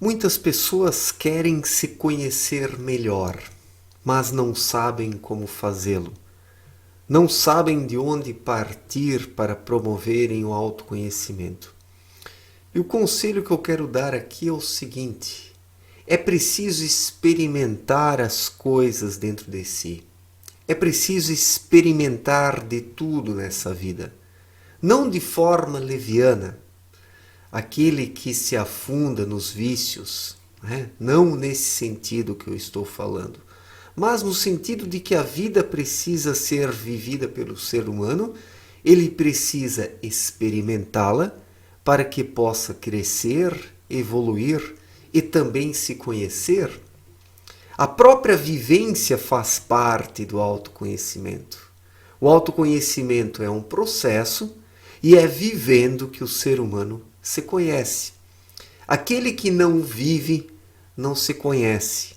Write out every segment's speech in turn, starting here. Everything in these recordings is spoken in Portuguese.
Muitas pessoas querem se conhecer melhor, mas não sabem como fazê-lo. Não sabem de onde partir para promoverem o autoconhecimento. E o conselho que eu quero dar aqui é o seguinte: é preciso experimentar as coisas dentro de si. É preciso experimentar de tudo nessa vida. Não de forma leviana, aquele que se afunda nos vícios, né? Não nesse sentido que eu estou falando, mas no sentido de que a vida precisa ser vivida pelo ser humano, ele precisa experimentá-la para que possa crescer, evoluir e também se conhecer. A própria vivência faz parte do autoconhecimento. O autoconhecimento é um processo e é vivendo que o ser humano se conhece. Aquele que não vive não se conhece.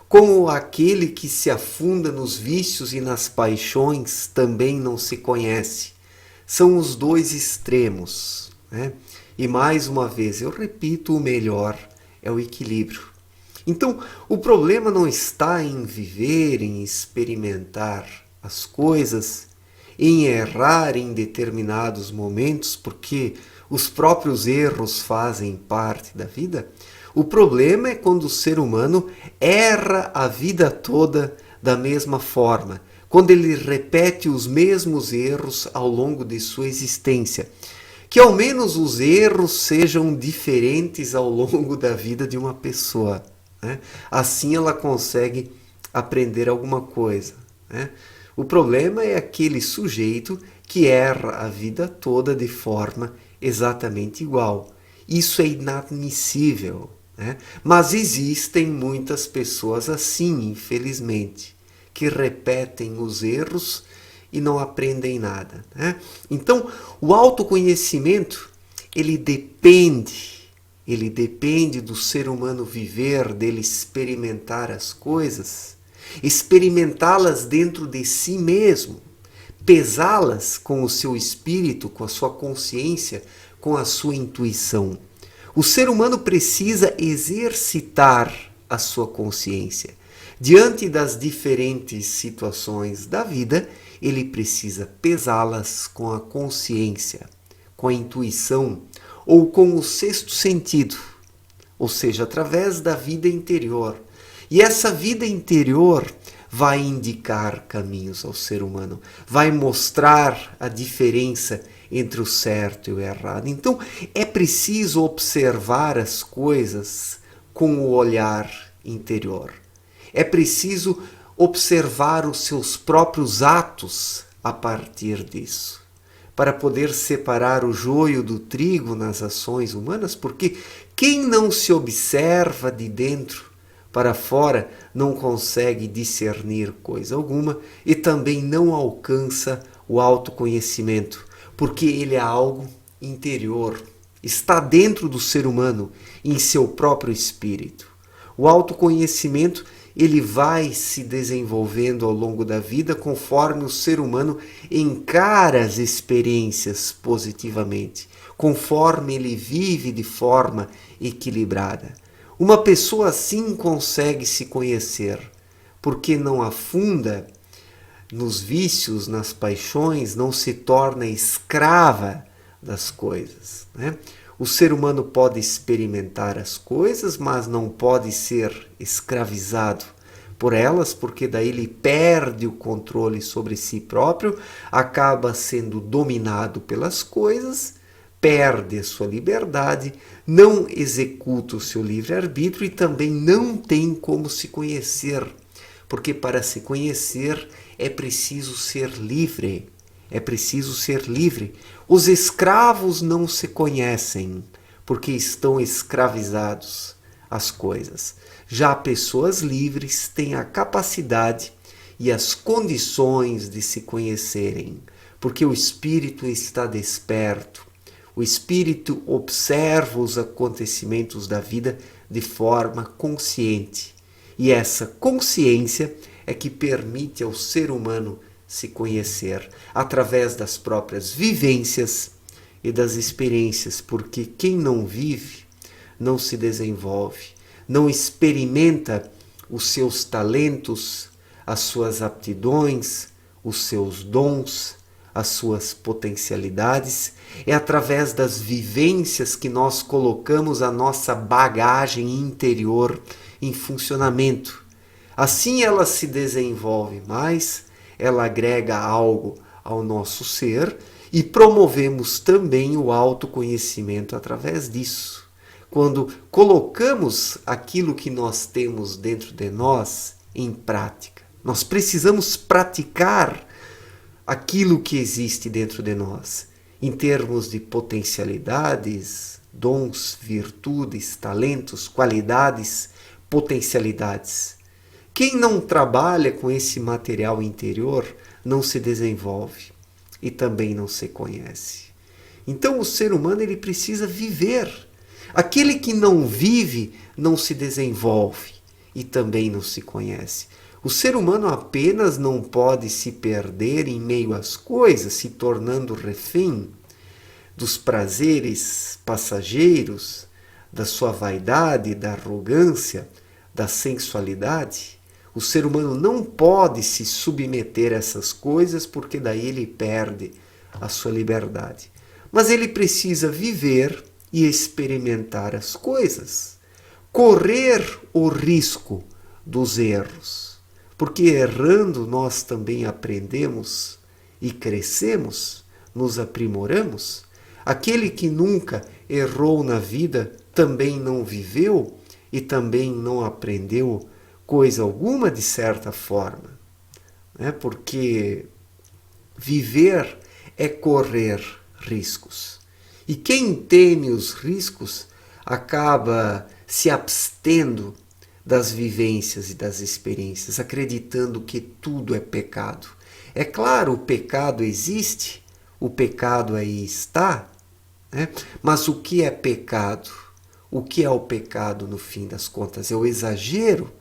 Como aquele que se afunda nos vícios e nas paixões também não se conhece. São os dois extremos, né? E mais uma vez, eu repito, o melhor é o equilíbrio. Então, o problema não está em viver, em experimentar as coisas, em errar em determinados momentos, porque os próprios erros fazem parte da vida. O problema é quando o ser humano erra a vida toda da mesma forma, quando ele repete os mesmos erros ao longo de sua existência. Que ao menos os erros sejam diferentes ao longo da vida de uma pessoa, né? Assim ela consegue aprender alguma coisa, né? O problema é aquele sujeito que erra a vida toda de forma exatamente igual. Isso é inadmissível, né? Mas existem muitas pessoas assim, infelizmente, que repetem os erros e não aprendem nada, né? Então, o autoconhecimento, ele depende do ser humano viver, dele experimentar as coisas, experimentá-las dentro de si mesmo, pesá-las com o seu espírito, com a sua consciência, com a sua intuição. O ser humano precisa exercitar a sua consciência. Diante das diferentes situações da vida, ele precisa pesá-las com a consciência, com a intuição ou com o sexto sentido, ou seja, através da vida interior. E essa vida interior vai indicar caminhos ao ser humano, vai mostrar a diferença entre o certo e o errado. Então, é preciso observar as coisas com o olhar interior. É preciso observar os seus próprios atos a partir disso, para poder separar o joio do trigo nas ações humanas, porque quem não se observa de dentro para fora não consegue discernir coisa alguma e também não alcança o autoconhecimento, porque ele é algo interior, está dentro do ser humano, em seu próprio espírito. O autoconhecimento ele vai se desenvolvendo ao longo da vida conforme o ser humano encara as experiências positivamente, conforme ele vive de forma equilibrada. Uma pessoa assim consegue se conhecer, porque não afunda nos vícios, nas paixões, não se torna escrava das coisas, né? O ser humano pode experimentar as coisas, mas não pode ser escravizado por elas, porque daí ele perde o controle sobre si próprio, acaba sendo dominado pelas coisas, perde a sua liberdade, não executa o seu livre-arbítrio e também não tem como se conhecer, porque para se conhecer é preciso ser livre. É preciso ser livre. Os escravos não se conhecem porque estão escravizados às coisas. Já pessoas livres têm a capacidade e as condições de se conhecerem, porque o espírito está desperto. O espírito observa os acontecimentos da vida de forma consciente. E essa consciência é que permite ao ser humano se conhecer através das próprias vivências e das experiências, porque quem não vive não se desenvolve, não experimenta os seus talentos, as suas aptidões, os seus dons, as suas potencialidades. É através das vivências que nós colocamos a nossa bagagem interior em funcionamento. Assim ela se desenvolve mais, ela agrega algo ao nosso ser e promovemos também o autoconhecimento através disso. Quando colocamos aquilo que nós temos dentro de nós em prática. Nós precisamos praticar aquilo que existe dentro de nós, em termos de potencialidades, dons, virtudes, talentos, qualidades, potencialidades. Quem não trabalha com esse material interior não se desenvolve e também não se conhece. Então o ser humano ele precisa viver. Aquele que não vive não se desenvolve e também não se conhece. O ser humano apenas não pode se perder em meio às coisas, se tornando refém dos prazeres passageiros, da sua vaidade, da arrogância, da sensualidade. O ser humano não pode se submeter a essas coisas porque daí ele perde a sua liberdade. Mas ele precisa viver e experimentar as coisas, correr o risco dos erros. Porque errando nós também aprendemos e crescemos, nos aprimoramos. Aquele que nunca errou na vida também não viveu e também não aprendeu coisa alguma de certa forma. Porque viver é correr riscos. E quem teme os riscos acaba se abstendo das vivências e das experiências, acreditando que tudo é pecado. É claro, o pecado existe, o pecado aí está, mas o que é pecado? O que é o pecado no fim das contas? É o exagero,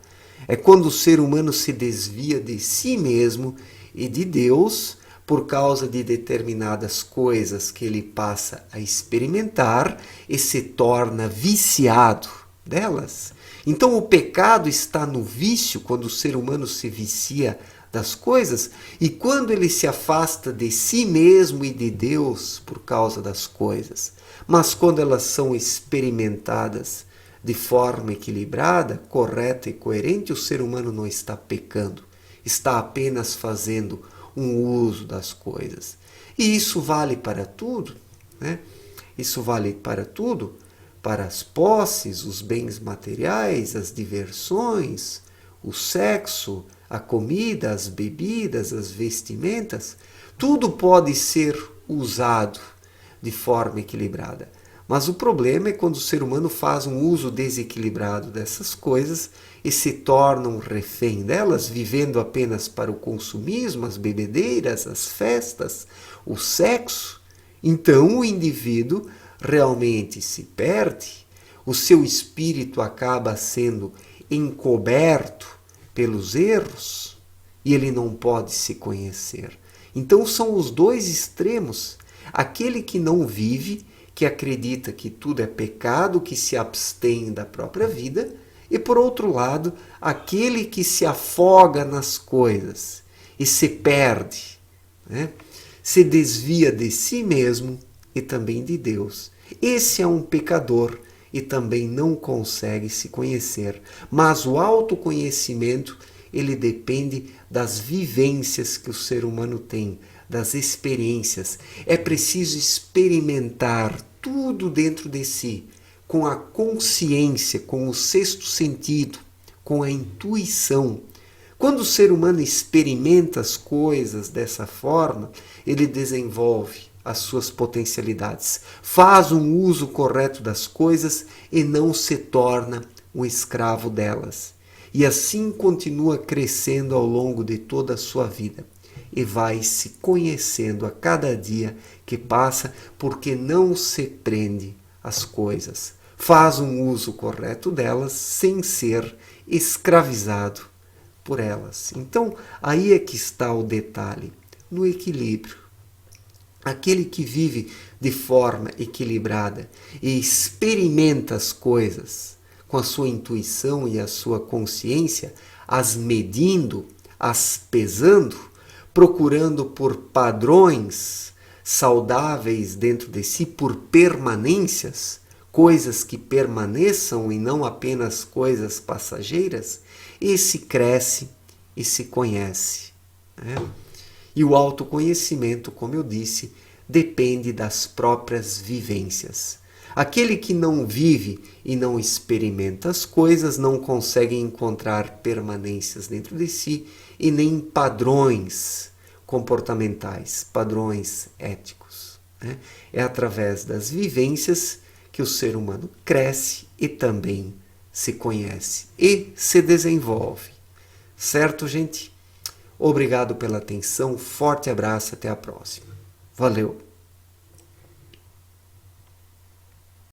é quando o ser humano se desvia de si mesmo e de Deus por causa de determinadas coisas que ele passa a experimentar e se torna viciado delas. Então o pecado está no vício, quando o ser humano se vicia das coisas, e quando ele se afasta de si mesmo e de Deus por causa das coisas. Mas quando elas são experimentadas de forma equilibrada, correta e coerente, o ser humano não está pecando, está apenas fazendo um uso das coisas. E isso vale para tudo, Isso vale para tudo, para as posses, os bens materiais, as diversões, o sexo, a comida, as bebidas, as vestimentas. Tudo pode ser usado de forma equilibrada. Mas o problema é quando o ser humano faz um uso desequilibrado dessas coisas e se torna um refém delas, vivendo apenas para o consumismo, as bebedeiras, as festas, o sexo. Então o indivíduo realmente se perde, o seu espírito acaba sendo encoberto pelos erros e ele não pode se conhecer. Então são os dois extremos. Aquele que não vive, que acredita que tudo é pecado, que se abstém da própria vida, e por outro lado, aquele que se afoga nas coisas e se perde, se desvia de si mesmo e também de Deus. Esse é um pecador e também não consegue se conhecer. Mas o autoconhecimento, ele depende das vivências que o ser humano tem, das experiências. É preciso experimentar tudo dentro de si, com a consciência, com o sexto sentido, com a intuição. Quando o ser humano experimenta as coisas dessa forma, ele desenvolve as suas potencialidades, faz um uso correto das coisas e não se torna um escravo delas. E assim continua crescendo ao longo de toda a sua vida e vai se conhecendo a cada dia que passa, porque não se prende às coisas, faz um uso correto delas sem ser escravizado por elas. Então aí é que está o detalhe, no equilíbrio. Aquele que vive de forma equilibrada e experimenta as coisas com a sua intuição e a sua consciência, as medindo, as pesando, procurando por padrões saudáveis dentro de si, por permanências, coisas que permaneçam e não apenas coisas passageiras, esse cresce e se conhece, né? E o autoconhecimento, como eu disse, depende das próprias vivências. Aquele que não vive e não experimenta as coisas não consegue encontrar permanências dentro de si e nem padrões comportamentais, padrões éticos, né? É através das vivências que o ser humano cresce e também se conhece e se desenvolve. Certo, gente? Obrigado pela atenção, forte abraço, até a próxima. Valeu!